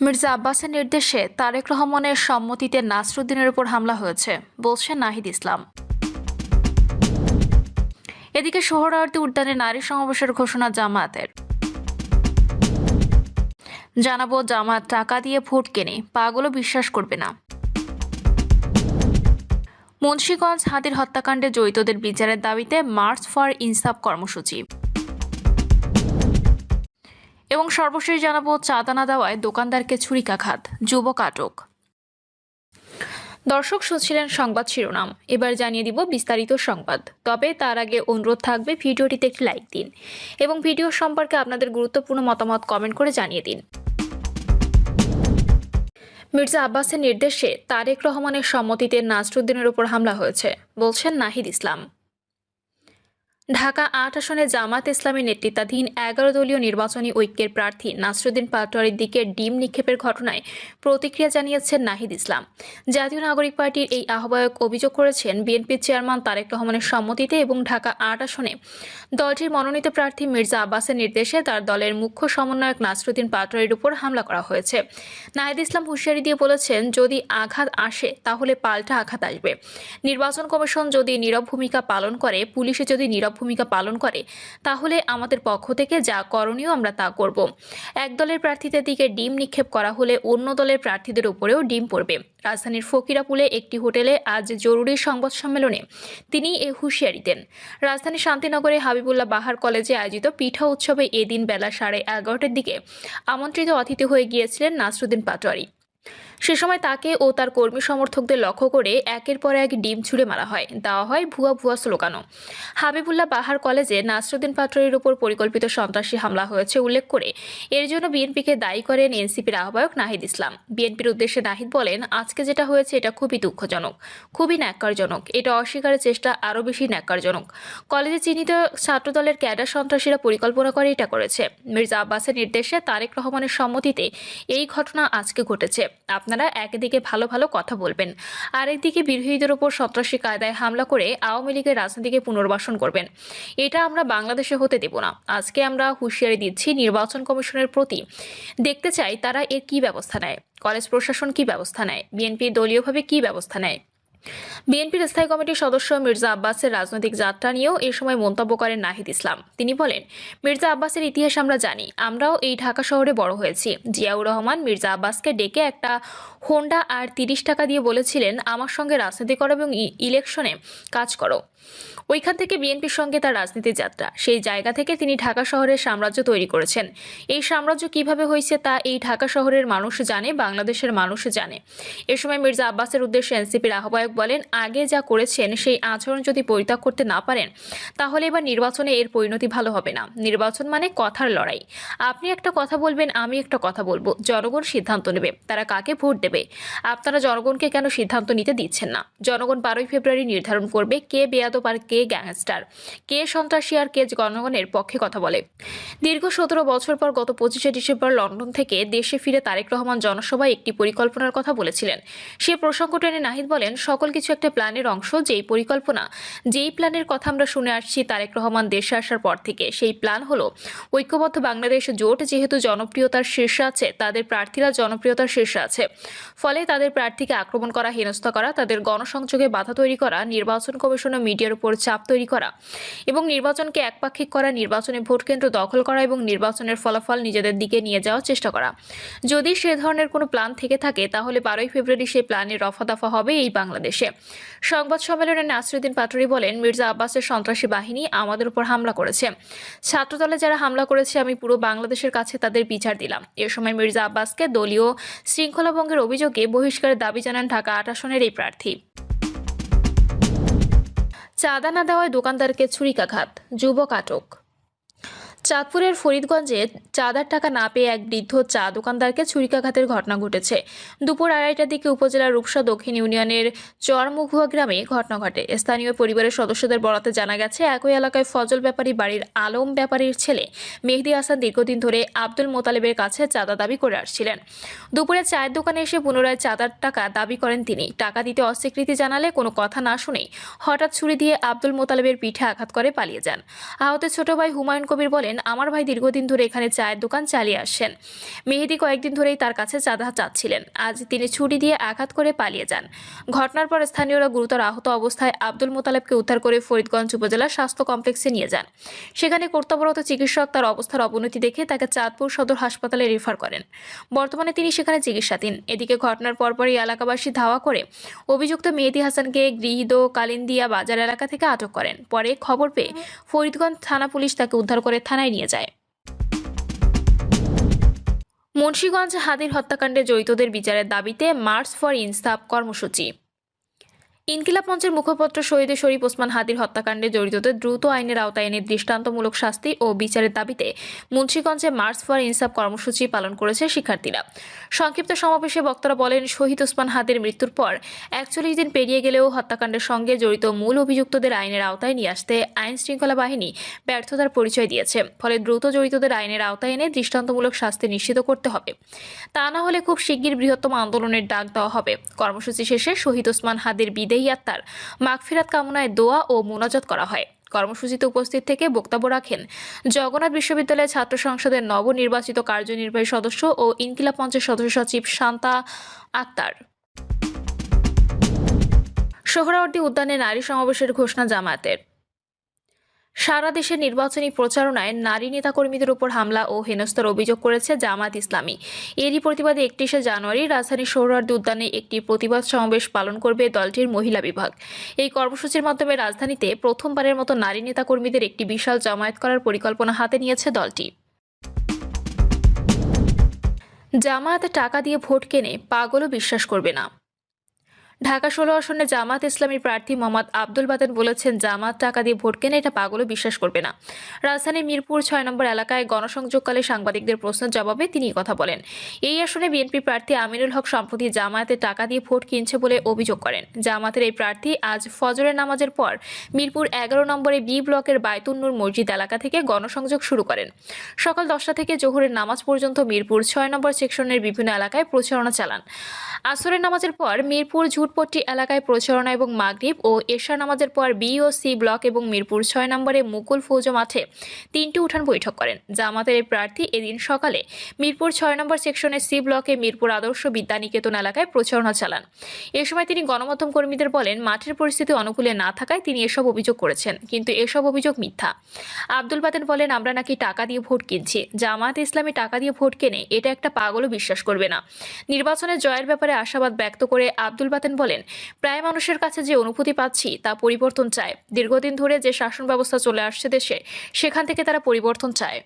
মির্জা আব্বাসের নির্দেশে তারেক রহমানের সম্মতিতে নাসরুদ্দিনের উপর হামলা হয়েছে বলছেন নাহিদ ইসলাম। এদিকে সোহরাওয়ার্দী উদ্যানে নারী সমাবেশের ঘোষণা জামায়াতের। জানাবো জামায়াত টাকা দিয়ে ভোট কেনে, পাগলও বিশ্বাস করবে না। মুন্সিগঞ্জ হাতির হত্যাকাণ্ডে জড়িতদের বিচারের দাবিতে মার্চ ফর ইনসাফ কর্মসূচি। এবং সর্বশেষ জানাবো চাঁদা না দেওয়ায় দোকানদারকে ছুরিকাঘাত, যুবক আটক। দর্শক শুনছিলেন সংবাদ শিরোনাম, এবার জানিয়ে দিব বিস্তারিত সংবাদ। তবে তার আগে অনুরোধ থাকবে ভিডিওটিতে একটি লাইক দিন এবং ভিডিও সম্পর্কে আপনাদের গুরুত্বপূর্ণ মতামত কমেন্ট করে জানিয়ে দিন। মির্জা আব্বাসের নির্দেশে তারেক রহমানের সম্মতিতে নাসরুদ্দিনের উপর হামলা হয়েছে বলছেন নাহিদ ইসলাম। ঢাকা ৮ আসনে জামায়াত ইসলামীর নেতৃত্বাধীন ১১ দলীয় নির্বাচনী ঐক্যের প্রার্থী নাসরুদ্দিন পাটোয়ারির দিকে ডিম নিক্ষেপের ঘটনায় প্রতিক্রিয়া জানিয়েছেন নাহিদ ইসলাম। জাতীয় নাগরিক পার্টির এই আহ্বায়ক অভিযোগ করেছেন, বিএনপির চেয়ারম্যান তারেক রহমানের সম্মতিতে এবং ঢাকা ৮ আসনে দলটির মনোনীত প্রার্থী মির্জা আব্বাসের নির্দেশে তার দলের মুখ্য সমন্বয়ক নাসরুদ্দিন পাটোয়ারির উপর হামলা করা হয়েছে। নাহিদ ইসলাম হুঁশিয়ারি দিয়ে বলেছেন, যদি আঘাত আসে তাহলে পাল্টা আঘাত আসবে। নির্বাচন কমিশন যদি নীরব ভূমিকা পালন করে, পুলিশে যদি নীরব ভূমিকা পালন করে, তাহলে আমাদের পক্ষ থেকে যা করণীয় আমরা তা করব। এক দলের প্রার্থীদের দিকে ডিম নিক্ষেপ করা হলে অন্য দলের প্রার্থীদের উপরেও ডিম পড়বে। রাজধানীর ফকিরাপুলে একটি হোটেলে আজ জরুরি সংবাদ সম্মেলনে তিনি এ হুঁশিয়ারি দেন। রাজধানীর শান্তিনগরে হাবিবুল্লাহ বাহার কলেজে আয়োজিত পিঠা উৎসবে এদিন বেলা 11:30টার দিকে আমন্ত্রিত অতিথি হয়ে গিয়েছিলেন নাসরুদ্দিন পাটোয়ারি। সে সময় তাকে ও তার কর্মী সমর্থকদের লক্ষ্য করে একের পর এক ডিম ছুড়ে মারা হয়, দেওয়া হয় ভুয়া ভুয়া স্লোগানও। হাবিবুল্লাহ বাহার কলেজে নাসরুদ্দিন পাটোয়ারির উপর পরিকল্পিত সন্ত্রাসী হামলা হয়েছে উল্লেখ করে এর জন্য বিএনপিকে দায়ী করেন এনসিপির আহ্বায়ক নাহিদ ইসলাম। বিএনপির উদ্দেশ্যে নাহিদ বলেন, আজকে যেটা হয়েছে এটা খুবই দুঃখজনক, খুবই ন্যাক্কারজনক। এটা অস্বীকারের চেষ্টা আরও বেশি ন্যাক্কারজনক। কলেজে চিহ্নিত ছাত্রদলের ক্যাডার সন্ত্রাসীরা পরিকল্পনা করে এটা করেছে। মির্জা আব্বাসের নির্দেশে তারেক রহমানের সম্মতিতে এই ঘটনা আজকে ঘটেছে। আপনারা একদিকে ভালো ভালো কথা বলবেন, আরেকদিকে বিরোধীদের উপর সন্ত্রাসী কায়দায় হামলা করে আওয়ামী লীগের রাজনীতিকে পুনর্বাসন করবেন। এটা আমরা বাংলাদেশে হতে দেব না। আজকে আমরা হুঁশিয়ারি দিচ্ছি নির্বাচন কমিশনের প্রতি, দেখতে চাই তারা এর কি ব্যবস্থা নেয়, কলেজ প্রশাসন কি ব্যবস্থা নেয়, বিএনপি দলীয়ভাবে কি ব্যবস্থা নেয়। বিএনপির স্থায়ী কমিটির সদস্য মির্জা আব্বাসের রাজনৈতিক যাত্রা নিয়েও এ সময় মন্তব্য করেন নাহিদ ইসলাম। তিনি বলেন, মির্জা আব্বাসের ইতিহাস আমরা জানি, আমরাও এই ঢাকা শহরে বড় হয়েছি। জিয়াউর রহমান মির্জা আব্বাসকে ডেকে একটা হোন্ডা আর 30 টাকা দিয়ে বলেছিলেন, আমার সঙ্গে রাজনীতি করো এবং ইলেকশনে কাজ করো। ওইখান থেকে বিএনপির সঙ্গে তার রাজনীতির যাত্রা। সেই জায়গা থেকে তিনি ঢাকা শহরের সাম্রাজ্য তৈরি করেছেন। এই সাম্রাজ্য কিভাবে হয়েছে তা এই ঢাকা শহরের মানুষ জানে, বাংলাদেশের মানুষ জানে। এ সময় মির্জা আব্বাসের উদ্দেশ্যে এনসিপির আহ্বায়ক বলেন, আগে যা করেছেন সেই আচরণ যদি পরিত্যাগ করতে না পারেন, তাহলে এবার নির্বাচনে এর পরিণতি ভালো হবে না। নির্বাচন মানে কথার লড়াই। আপনি একটা কথা বলবেন, আমি একটা কথা বলবো, জনগণ সিদ্ধান্ত নেবে তারা কাকে ভোট দেবে। আপনারা জনগণকে কেন সিদ্ধান্ত নিতে দিচ্ছেন না? জনগণ 12ই ফেব্রুয়ারি নির্ধারণ করবে কে বেয়াদব আর কে গ্যাংস্টার, কে সন্ত্রাসী আর কে জনগণের পক্ষে কথা বলে। দীর্ঘ 17 বছর পর গত 25শে ডিসেম্বর লন্ডন থেকে দেশে ফিরে তারেক রহমান জনসভায় একটি পরিকল্পনার কথা বলেছিলেন। সে প্রসঙ্গ টেনে নাহিদ বলেন, সকল কিছু একটা প্ল্যানের অংশ। যেই পরিকল্পনা, যেই প্ল্যানের কথা আমরা শুনে আসছি তারেক রহমান দেশে আসার পর থেকে, সেই প্ল্যান হলো ঐক্যবদ্ধ বাংলাদেশ জোট। যেহেতু জনপ্রিয়তার শীর্ষে আছে, তাদের প্রার্থীরা জনপ্রিয়তার শীর্ষে আছে, ফলে তাদের প্রার্থীকে আক্রমণ করা, হেনস্থা করা, তাদের গণসংযোগে বাধা তৈরি করা, নির্বাচন কমিশন ও মিডিয়ার উপর চাপ তৈরি করা এবং নির্বাচনকে একপাক্ষিক করা, নির্বাচনে ভোট কেন্দ্র দখল করা এবং নির্বাচনের ফলাফল নিজেদের দিকে নিয়ে যাওয়ার চেষ্টা করা। যদি সে ধরনের কোনো প্ল্যান থেকে থাকে, তাহলে 12ই ফেব্রুয়ারি সেই প্ল্যানের রফাদফা হবে এই বাংলাদেশে। সংবাদ সম্মেলনে নাসরুদ্দিন পাটোয়ারি বলেন, মির্জা আব্বাসের সন্ত্রাসী বাহিনী আমাদের উপর হামলা করেছে। ছাত্রদলে যারা হামলা করেছে, আমি পুরো বাংলাদেশের কাছে তাদের বিচার দিলাম। এ সময় মির্জা আব্বাসকে দলীয় শৃঙ্খলা ভঙ্গের অভিযোগে বহিষ্কারের দাবি জানান ঢাকা 8 আসনের এই প্রার্থী। চাঁদা না দেওয়ায় দোকানদারকে ছুরিকাঘাত, যুবক আটক। চাঁদপুরের ফরিদগঞ্জে চাঁদার টাকা না পেয়ে এক বৃদ্ধ চা দোকানদারকে ছুরিকাঘাতের ঘটনা ঘটেছে। দুপুর 2:30টার দিকে উপজেলার রূপসা দক্ষিণ ইউনিয়নের চরমুঘুয়া গ্রামে ঘটনা ঘটে। স্থানীয় পরিবারের সদস্যদের বরাতে জানা গেছে, একই এলাকায় ফজল ব্যাপারী বাড়ির আলম ব্যাপারীর ছেলে মেহেদি হাসান দীর্ঘদিন ধরে আব্দুল মোতালেবের কাছে চাঁদা দাবি করে আসছিলেন। দুপুরে চায়ের দোকানে এসে পুনরায় চাঁদার টাকা দাবি করেন তিনি। টাকা দিতে অস্বীকৃতি জানালে কোনো কথা না শুনেই হঠাৎ ছুরি দিয়ে আব্দুল মোতালেবের পিঠে আঘাত করে পালিয়ে যান। আহত ছোট ভাই হুমায়ুন কবির বলেন, বলেন, আমার ভাই দীর্ঘদিন ধরে এখানে চায়ের দোকান চালিয়ে আসছেন। মেহেদী কয়েকদিন ধরেই তার কাছে চাঁদা চাচ্ছিলেন। আজ তিনি ছুরি দিয়ে আঘাত করে পালিয়ে যান। ঘটনার পর স্থানীয়রা গুরুতর আহত অবস্থায় আব্দুল মোতালেবকে উদ্ধার করে ফরিদগঞ্জ উপজেলা স্বাস্থ্য কমপ্লেক্সে নিয়ে যান। সেখানে কর্তব্যরত চিকিৎসক তার অবস্থার অবনতি দেখে তাকে চাঁদপুর সদর হাসপাতালে রেফার করেন। বর্তমানে তিনি সেখানে চিকিৎসাধীন। এদিকে ঘটনার পরপরই এলাকাবাসী ধাওয়া করে অভিযুক্ত মেহেদী হাসানকে গৃহীত কালিন্দিয়া বাজার এলাকা থেকে আটক করেন। পরে খবর পেয়ে ফরিদগঞ্জ থানা পুলিশ তাকে উদ্ধার করে থানায় নিয়ে যায়। মুন্সিগঞ্জ হাদির হত্যাকাণ্ডে জড়িতদের বিচারের দাবিতে মার্চ ফর ইনসাফ কর্মসূচি। ইনকিলাব মঞ্চের মুখপত্র শহীদ শরীফ ওসমান হাদির হত্যাকাণ্ডে জড়িতদের দ্রুত আইনের আওতায় এনে দৃষ্টান্তমূলক শাস্তি ও বিচারের দাবিতে মুন্সিগঞ্জে মার্চ ফর ইনসাফ কর্মসূচি পালন করেছে শিক্ষার্থীরা। সংক্ষিপ্ত সমাবেশে বক্তারা বলেন, শহীদ ওসমান হাদির মৃত্যুর পর 41 দিন পেরিয়ে গেলেও হত্যাকাণ্ডের সঙ্গে জড়িত মূল অভিযুক্তদের আইনের আওতায় নিয়ে আসতে আইন শৃঙ্খলা বাহিনী ব্যর্থতার পরিচয় দিয়েছে। ফলে দ্রুত জড়িতদের আইনের আওতায় এনে দৃষ্টান্তমূলক শাস্তি নিশ্চিত করতে হবে। তা না হলে খুব শিগগির বৃহত্তম আন্দোলনের ডাক দেওয়া হবে। কর্মসূচি শেষে শহীদ ওসমান হাদির বিদেহী আত্মার মাগফিরাত কামনায় দোয়া ও মুনাজাত করা হয়। কর্মসূচিতে উপস্থিত থেকে বক্তব্য রাখেন জগন্নাথ বিশ্ববিদ্যালয়ের ছাত্র সংসদের নবনির্বাচিত কার্যনির্বাহী সদস্য ও ইনকিলাব মঞ্চের সদস্য সচিব শান্তা আক্তার। সোহরাওয়ার্দী উদ্যানে নারী সমাবেশের ঘোষণা জামায়াতের। সারা দেশে নির্বাচনী প্রচারণায় নারী নেতাকর্মীদের উপর হামলা ও হেনস্থার অভিযোগ করেছে জামায়াত ইসলামী। এরই প্রতিবাদে 31শে জানুয়ারি রাজধানীর সোহরাওয়ার্দী উদ্যানে একটি প্রতিবাদ সমাবেশ পালন করবে দলটির মহিলা বিভাগ। এই কর্মসূচির মাধ্যমে রাজধানীতে প্রথমবারের মতো নারী নেতাকর্মীদের একটি বিশাল জামায়াত করার পরিকল্পনা হাতে নিয়েছে দলটি। জামায়াতে টাকা দিয়ে ভোট কেনে পাগলও বিশ্বাস করবে না। ঢাকা 16 আসনে জামাত ইসলামীর প্রার্থী মোহাম্মদ আব্দুল বাতেন বলেছেন, জামাত টাকা দিয়ে ভোট কেনে এটা পাগলও বিশ্বাস করবে না। রাজধানীর মিরপুর 6 নম্বর এলাকায় গণসংযোগকালে সাংবাদিকদের প্রশ্নের জবাবে তিনি কথা বলেন। এই আসনে বিএনপি প্রার্থী আমিনুল হক সম্প্রতি জামায়াতে টাকা দিয়ে ভোট কিনছে বলে অভিযোগ করেন। জামাতের এই প্রার্থী আজ ফজরের নামাজের পর মিরপুর 11 নম্বরে বি ব্লকের বায়তুন্নুর মসজিদ এলাকা থেকে গণসংযোগ শুরু করেন। সকাল 10টা থেকে জোহরের নামাজ পর্যন্ত মিরপুর 6 নম্বর সেকশনের বিভিন্ন এলাকায় প্রচারণা চালান। আসরের নামাজের পর মিরপুর ঝুটপট্টি এলাকায় প্রচারণা এবং মাগরিব ও এশা নামাজের পর বি ও সি ব্লক এবং মিরপুর 6 নম্বরে মুকুল ফৌজ মাঠে 3টি উঠান বৈঠক করেন। জামাতের এই প্রার্থী এদিন সকালে মিরপুর 6 নম্বর সেকশনের সি ব্লকে মিরপুর আদর্শ বিদ্যানিকেতন এলাকায় প্রচারণা চালান। এ সময় তিনি গণমাধ্যম কর্মীদের বলেন, মাঠের পরিস্থিতি অনুকূলে না থাকায় তিনি এসব অভিযোগ করেছেন, কিন্তু এসব অভিযোগ মিথ্যা। আব্দুল বাতেন বলেন, আমরা নাকি টাকা দিয়ে ভোট কিনছি। জামায়াত ইসলামী টাকা দিয়ে ভোট কেনে এটা একটা পাগলও বিশ্বাস করবে না। নির্বাচনের জয়ের ব্যাপারে আশাবাদ ব্যক্ত করে আব্দুল বাতেন বলেন, প্রায় মানুষের কাছে যে অনুভূতি পাচ্ছি তা পরিবর্তন চায়। দীর্ঘদিন ধরে যে শাসন ব্যবস্থা চলে আসছে দেশে, সেখান থেকে তারা পরিবর্তন চায়।